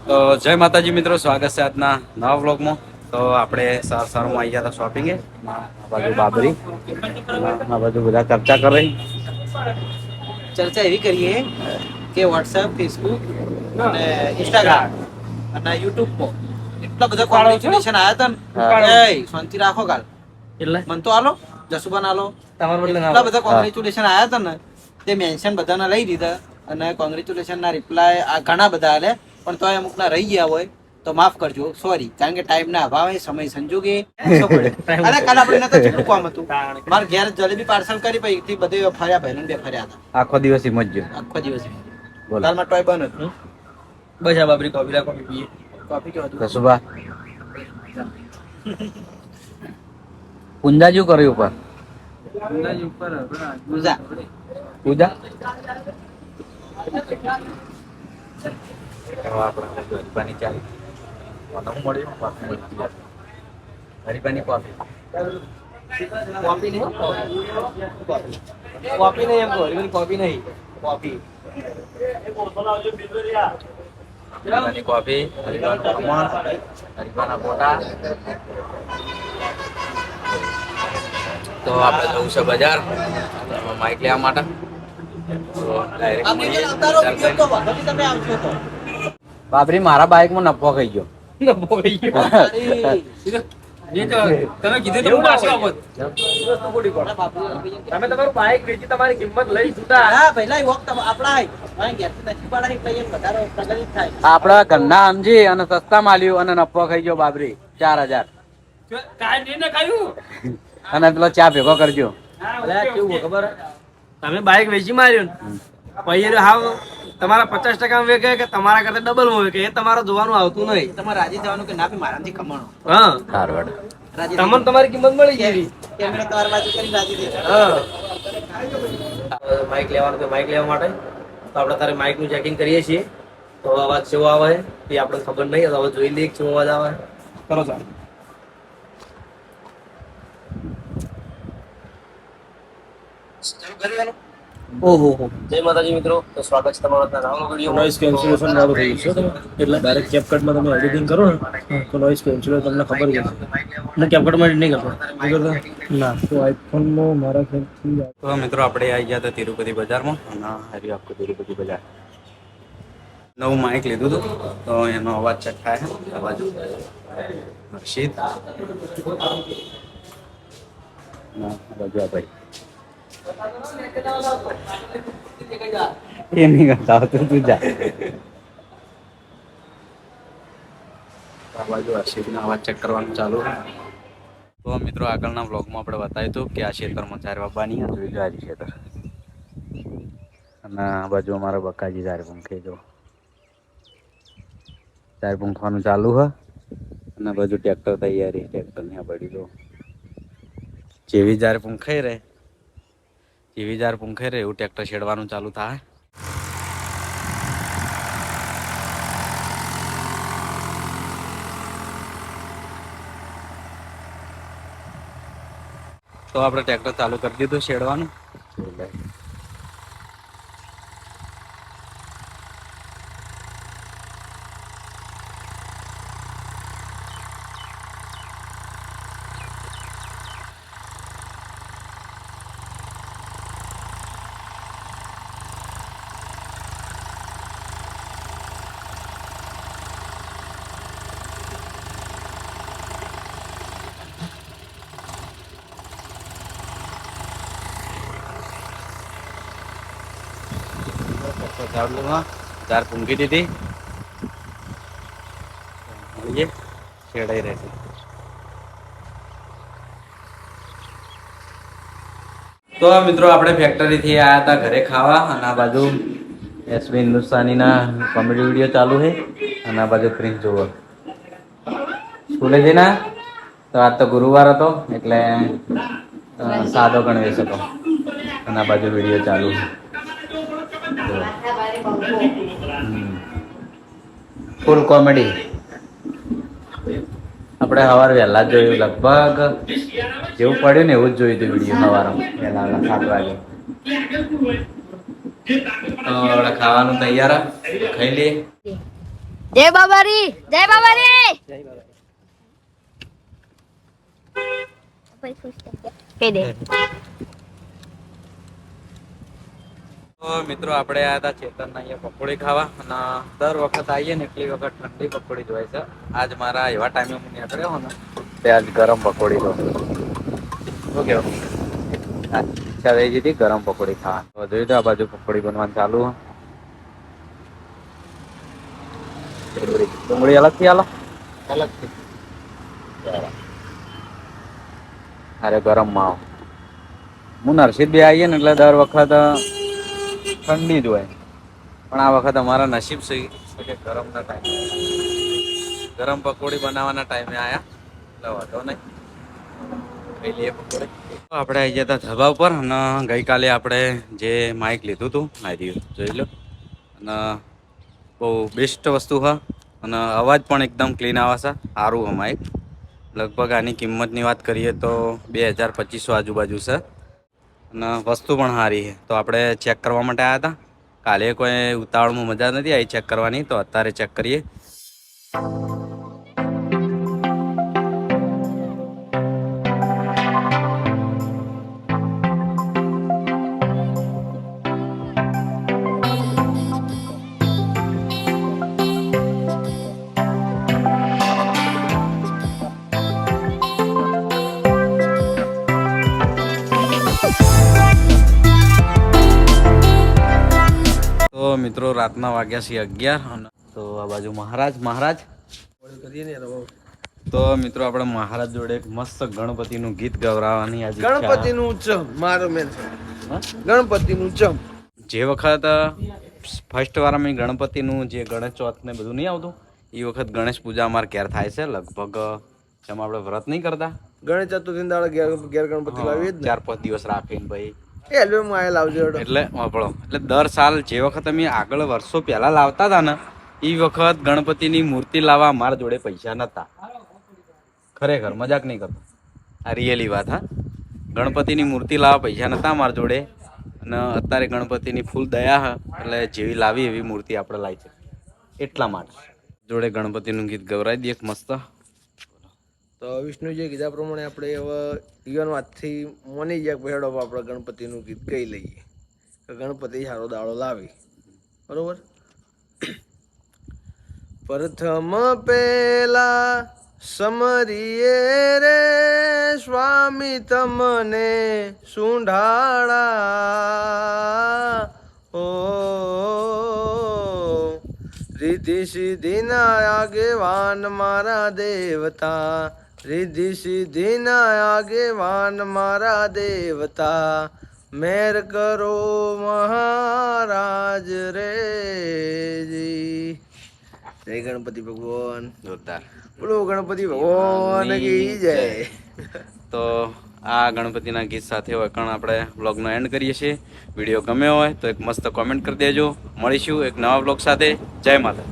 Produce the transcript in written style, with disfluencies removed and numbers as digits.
તો જય માતાજી મિત્રો, સ્વાગત છે આજના નવા વ્લોગમાં. તો આપણે સારમાં આવી ગયા હતા શોપિંગે. આ બાજુ બાબરી આ બાજુ બધા ચર્ચા કરી. ચર્ચા એવી કરીએ કે વોટ્સએપ, ફેસબુક અને ઇન્સ્ટાગ્રામ અને યુટ્યુબ એટલા બધા કોંગ્રેચ્યુલેશન આવ્યા હતા ને. શાંતિ રાખો કાલ એટલે મન તો આલો જસુબાન આલો એટલા બધા કોંગ્રેચ્યુલેશન આવ્યા હતા ને. તે મેન્શન બધાના લઈ દીધા અને કોંગ્રેચ્યુલેશન ના રિપ્લાય ઘણા બધા આલે, પણ તોય અમુક ના રહી ગયા હોય તો માફ કરજો, સોરી. કારણ કે ટાઈમ ના અભાવે, સમય સંજોગે અરે કાલ આપણે નતા કેટલું કામ હતું. મારા ઘેર જલેબી પાર્સલ કરી પછી બધે ફર્યા, બહેનો બે ફર્યા હતા. આખો દિવસ એમ જ ગયો. આખો દિવસ બોલો. કાલમાં ટોય બન હતું. બસ આ બાબરી કોફી લા કોફી પીએ. કોફી કેવું હતું કસુબા પૂંજા જેવું કર્યું ઉપર પૂજા પૂજા હરીબાની કોફી કોફી નહીં, કોફી નહીં એમ કહો, કોફી નહીં, કોફી હરીબાની કોફી, હરીબાનું ખમણ, હરીબાના પોટા. તો આપણે જવું છે બજાર માઇક લેવા માટે. બાબરી મારા બાઇક માં નફો ખાઈ ગયો. તમે કીધું એવું પાછું આપો. તમે તમારું બાઈક વેચી તમારી કિંમત લઈ જુદા. હા પહેલા એ વખત આપડા આપડા ઘરના સમજી અને સસ્તા માલ્યું અને નફો ખાઈ ગયો બાબરી 4000. અને પેલો ચા ભેગો કરજો. કેવું ખબર, તમે બાઈક વેચી માર્યું પછી હાવ તમારા 50% વેચે કે તમારા કરતા ડબલ માં વેચે, એ તમારે જોવાનું આવતું નહીં. તમારે રાજી થવાનું કે ના ભાઈ મારાથી કમાણો. હા સારવાડ તમને તમારી કિંમત મળી ગઈ. કેમેરા તમારી બાજુ કરી રાજી થઈ. હા માઈક લેવાનું તો માઈક લેવા માટે તો આપણે તારે માઈક નું ચેકિંગ કરીએ છીએ. તો અવાજ કેવો આવે એ આપણે ખબર નહીં, હવે જોઈ લઈએ કેવો અવાજ આવે. કરો ચાલો. ઓહો જય માતાજી મિત્રો, તો સ્વાગત છે તમારું નવા વિડિયો. નોઇઝ કેન્સલેશન વાળું થઈ છે એટલે ડાયરેક્ટ કેપકટમાં તમે એડિટિંગ કરો ને તો નોઇઝ કેન્સલેશન તમને ખબર જ હશે. હું કેપકટમાં એડિટ નહીં કરતો ના. તો આઈફોનનો મારા ખ્યાલથી તો મિત્રો આપણે આવી ગયા હતા તિરુપતિ બજારમાં અને હરી આખું તિરુપતિ બજાર નવું માઇક લીધું હતું. તો એનો અવાજ ચેક થાય છે. આ બાજુ હર્ષિત ના આ બાજુ આ ભાઈ એ નહીં કરતા આવતું, તું જા. આ બાજુ હર્ષિતનો અવાજ ચેક કરવાનું ચાલુ. તો મિત્રો આગળના વ્લોગમાં આપણે બતાવ્યું હતું કે આ ક્ષેત્રમાં 4 બાબાની જોઈ લો. આજે ક્ષેત્ર અને આ બાજુ અમારા બકાજી 4 પંખે જો 4 પંખવાનું ચાલુ હ. અને આ બાજુ ટ્રેક્ટર તૈયારી, ટ્રેક્ટરની આ બાજુ જો જેવી 4 પંખે રહે જેવી 4 પંખે રહે એવું ટ્રેક્ટર છેડવાનું ચાલુ થાય. તો આપણે ટ્રેક્ટર ચાલુ કરી દીધું છેડવાનું. ચાલુમાં 4 પૂંગી દીધી, છેડાઈ રહેશે. તો મિત્રો આપણે ફેક્ટરીથી આવ્યા હતા ઘરે ખાવા અને આ બાજુ એસબી હિન્દુસ્તાનીના કોમેડી વિડીયો ચાલુ છે અને આ બાજુ પ્રિન્સ જોવો સ્કૂલે જઈને. તો આજ તો ગુરુવાર હતો એટલે સાદો ગણવેશ હતો અને આ બાજુ વિડીયો ચાલુ છે. Full comedy. આપણે સવારે વહેલા જ જોયું, લગભગ જેવું પડ્યું ને એવું જ જોયું હતું વિડીયો સવારમાં વહેલા 7 વાગે. તો આપણે ખાવાનું તૈયાર, ખાઈ લઈએ. જય બાબારી જય બાબારી કહી દે. તો મિત્રો આપણે આયા હતા ચેતનના અહીંયા પકોડી ખાવા અને દર વખત આવીએ ને એટલી વખત ઠંડી પકોડી જ હોય છે. આજ મારા એવા ટાઈમે હું નીકળ્યો ને તે આજ ગરમ પકોડી લો. શું કેવું? ઈચ્છા થઈ હતી ગરમ પકોડી ખાવા. જોયું તો આ બાજુ પકોડી બનવાનું ચાલુ. ડુંગળી અલગથી આલો અલગથી. અરે ગરમ માવ હું નરસિંહ બી આવીએ ને એટલે દર વખત ઠંડી જ હોય પણ આ વખત અમારા નસીબ છે કે ગરમના ટાઈમે ગરમ પકોડી બનાવવાના ટાઈમે આવ્યા એટલે વાંધો નહીં ખાઈ લઈએ પકોડી. આપણે આવી ગયા હતા ધાબા ઉપર અને ગઈકાલે આપણે જે માઇક લીધું હતું મારી જોઈ લો અને બહુ બેસ્ટ વસ્તુ હા અને અવાજ પણ એકદમ ક્લીન આવે છે. સારું હા માઇક. લગભગ આની કિંમતની વાત કરીએ તો 2200 આજુબાજુ છે અને વસ્તુ પણ સારી છે. તો આપણે ચેક કરવા માટે આવ્યા હતા. કાલે કોઈ ઉતાવળમાં મજા નથી આવી ચેક કરવાની તો અત્યારે ચેક કરીએ. તો મિત્રો રાતના વાગ્યા છે 11 અને તો આ બાજુ મહારાજ તો મિત્રો આપણે મહારાજ જોડે એક મસ્ત ગણપતિનું ગીત ગવરાવવાની આજે ગણપતિનું ચમ મારો મેન ગણપતિનું ચમ. જે વખત ફર્સ્ટ વાર અમે ગણપતિનું જે ગણેશ ચોથ ને બધું નહીં આવતું એ વખત ગણેશ પૂજા અમારે ઘેર થાય છે. લગભગ જેમ આપણે વ્રત નહીં કરતા ગણેશ ચતુર્થી દાડે ઘેર ગણપતિ લાવીએ જ ને 4-5 દિવસ રાખીને ભાઈ એ એલ્બમ માં લાવજો એટલે વાપરો એટલે દર સાલ જે વખત અમે આગળ વર્ષો પહેલા લાવતા હતા ને એ વખત ગણપતિની મૂર્તિ લાવવા અમારા જોડે પૈસા નતા. ખરેખર મજાક નહીં કરતો આ રિયલી વાત હા. ગણપતિની મૂર્તિ લાવવા પૈસા નતા અમારા જોડે અને અત્યારે ગણપતિની ફૂલ દયા હ એટલે જેવી લાવી એવી મૂર્તિ આપણે લાવી છે એટલા માટે જોડે ગણપતિનું ગીત ગવરાવી દઈએ મસ્ત. તો વિષ્ણુજી કીધા પ્રમાણે આપણે હવે યુવાન વાતથી મોની ગયા ભેડો આપણે ગણપતિનું ગીત કહી લઈએ કે ગણપતિ સારો દાડો લાવી બરોબર. પ્રથમ પેલા સમરીએ રે સ્વામી તમને સુંઢાળા ઓ રિદ્ધિ સિદ્ધિના આગેવાન મારા દેવતા રિદ્ધિ સિદ્ધિના આગેવાન મારા દેવતા મેર કરો મહારાજ રે જી. જય ગણપતિ ભગવાન. જોરદાર. બોલો ગણપતિ ભગવાન કી જય. તો આ ગણપતિના ગીત સાથે વખણ આપણે વ્લોગનો એન્ડ કરીએ છીએ. વિડીયો ગમ્યો હોય તો એક મસ્ત કોમેન્ટ કરી દેજો. મળીશું એક નવા વ્લોગ સાથે. જય માતા.